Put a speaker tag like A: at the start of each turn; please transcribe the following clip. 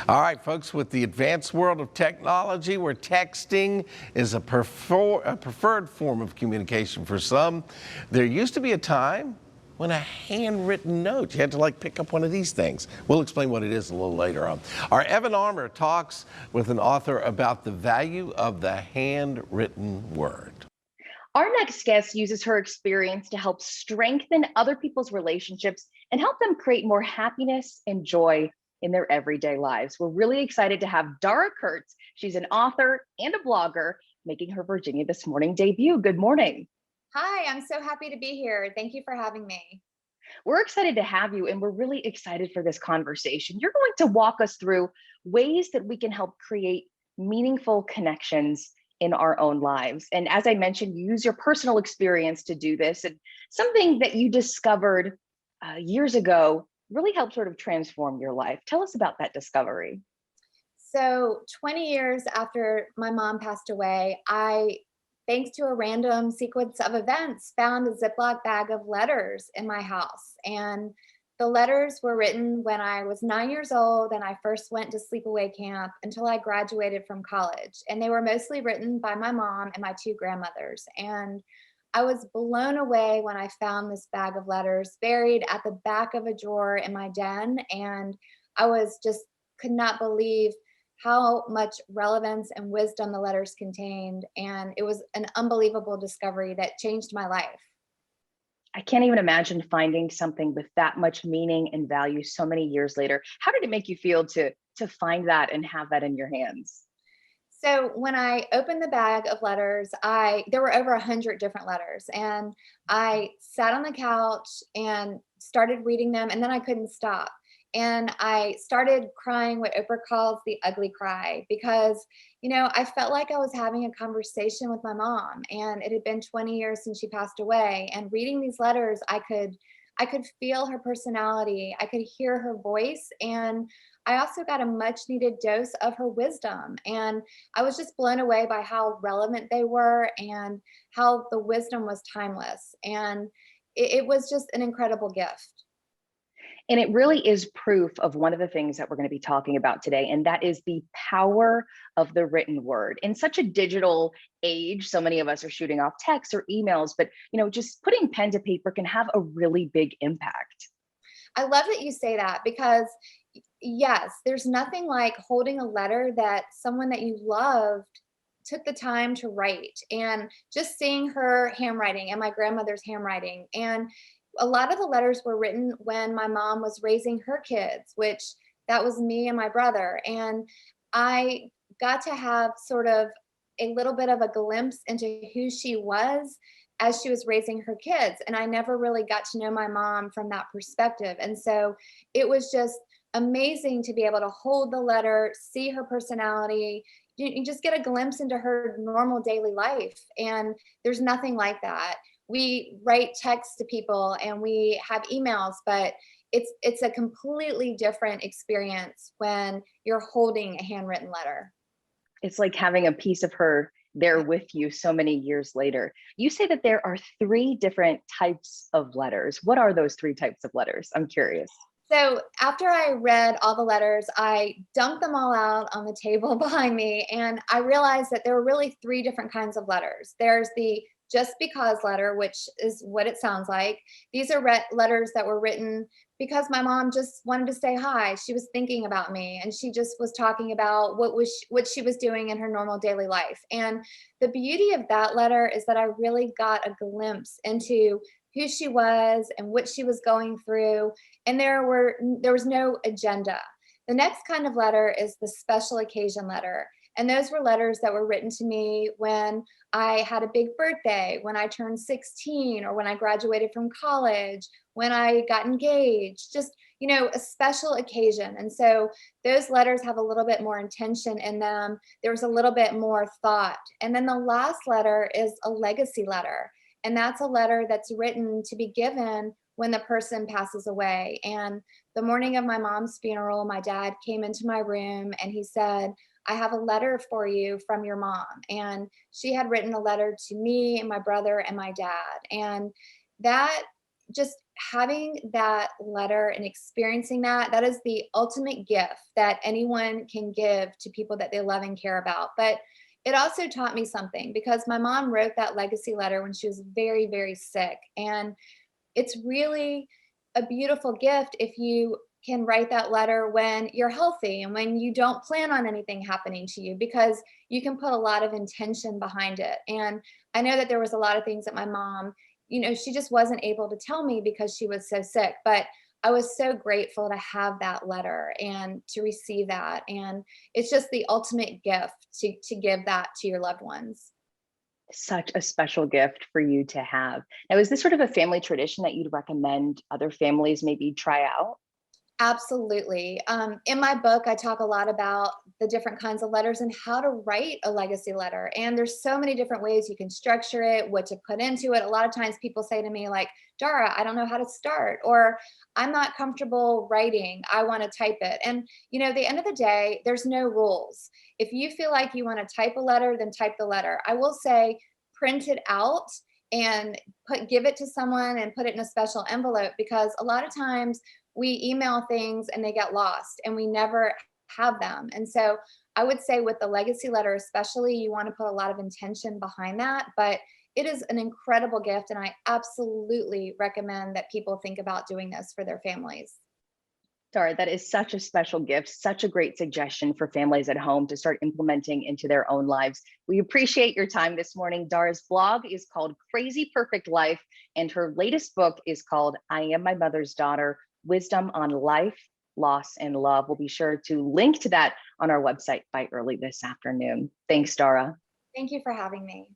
A: All right, folks, with the advanced world of technology where texting is a preferred form of communication for some, there used to be a time when a handwritten note, you had to pick up one of these things. We'll explain what it is a little later on. Our Evanne Armour talks with an author about the value of the handwritten word.
B: Our next guest uses her experience to help strengthen other people's relationships and help them create more happiness and joy in their everyday lives. We're really excited to have Dara Kurtz. She's an author and a blogger making her Virginia This Morning debut. Good morning.
C: Hi, I'm so happy to be here. Thank you for having me.
B: We're excited to have you, and we're really excited for this conversation. You're going to walk us through ways that we can help create meaningful connections in our own lives. And as I mentioned, use your personal experience to do this. And something that you discovered years ago really helped sort of transform your life. Tell us about that discovery.
C: So 20 years after my mom passed away, I, thanks to a random sequence of events, found a Ziploc bag of letters in my house. And the letters were written when I was 9 years old and I first went to sleepaway camp until I graduated from college. And they were mostly written by my mom and my two grandmothers. And I was blown away when I found this bag of letters buried at the back of a drawer in my den. And I was just could not believe how much relevance and wisdom the letters contained. And it was an unbelievable discovery that changed my life.
B: I can't even imagine finding something with that much meaning and value so many years later. How did it make you feel to find that and have that in your hands?
C: So when I opened the bag of letters, there were over 100 different letters, and I sat on the couch and started reading them, and then I couldn't stop. And I started crying what Oprah calls the ugly cry because, I felt like I was having a conversation with my mom, and it had been 20 years since she passed away. And reading these letters, I could feel her personality. I could hear her voice, and I also got a much needed dose of her wisdom. And I was just blown away by how relevant they were and how the wisdom was timeless. And it was just an incredible gift.
B: And it really is proof of one of the things that we're going to be talking about today, and that is the power of the written word. In such a digital age, so many of us are shooting off texts or emails, but just putting pen to paper can have a really big impact.
C: I love that you say that because yes, there's nothing like holding a letter that someone that you loved took the time to write, and just seeing her handwriting and my grandmother's handwriting. And a lot of the letters were written when my mom was raising her kids, which that was me and my brother. And I got to have sort of a little bit of a glimpse into who she was as she was raising her kids. And I never really got to know my mom from that perspective. And so it was just amazing to be able to hold the letter, see her personality. You just get a glimpse into her normal daily life. And there's nothing like that. We write texts to people and we have emails, but it's a completely different experience when you're holding a handwritten letter.
B: It's like having a piece of her there with you so many years later. You say that there are 3 different types of letters. What are those 3 types of letters? I'm curious.
C: So after I read all the letters, I dumped them all out on the table behind me, and I realized that there were really 3 different kinds of letters. There's the just because letter, which is what it sounds like. These are letters that were written because my mom just wanted to say hi. She was thinking about me, and she just was talking about what she was doing in her normal daily life. And the beauty of that letter is that I really got a glimpse into who she was and what she was going through, and there was no agenda. The next kind of letter is the special occasion letter. And those were letters that were written to me when I had a big birthday, when I turned 16, or when I graduated from college, when I got engaged, just, a special occasion. And so those letters have a little bit more intention in them. There was a little bit more thought. And then the last letter is a legacy letter. And that's a letter that's written to be given when the person passes away. And the morning of my mom's funeral, my dad came into my room and he said, I have a letter for you from your mom. And she had written a letter to me and my brother and my dad. And that just having that letter and experiencing that, that is the ultimate gift that anyone can give to people that they love and care about. But it also taught me something, because my mom wrote that legacy letter when she was very, very sick. And it's really a beautiful gift if you can write that letter when you're healthy and when you don't plan on anything happening to you, because you can put a lot of intention behind it. And I know that there was a lot of things that my mom, she just wasn't able to tell me because she was so sick, but I was so grateful to have that letter and to receive that. And it's just the ultimate gift to give that to your loved ones.
B: Such a special gift for you to have. Now, is this sort of a family tradition that you'd recommend other families maybe try out?
C: Absolutely. In my book, I talk a lot about the different kinds of letters and how to write a legacy letter. And there's so many different ways you can structure it, what to put into it. A lot of times people say to me like, Dara, I don't know how to start, or I'm not comfortable writing, I want to type it. And, at the end of the day, there's no rules. If you feel like you want to type a letter, then type the letter. I will say, print it out and give it to someone and put it in a special envelope, because a lot of times we email things and they get lost and we never have them. And so I would say with the legacy letter, especially, you want to put a lot of intention behind that, but it is an incredible gift. And I absolutely recommend that people think about doing this for their families.
B: Dara, that is such a special gift, such a great suggestion for families at home to start implementing into their own lives. We appreciate your time this morning. Dara's blog is called Crazy Perfect Life, and her latest book is called I Am My Mother's Daughter: Wisdom on Life, Loss, and Love. We'll be sure to link to that on our website by early this afternoon. Thanks, Dara.
C: Thank you for having me.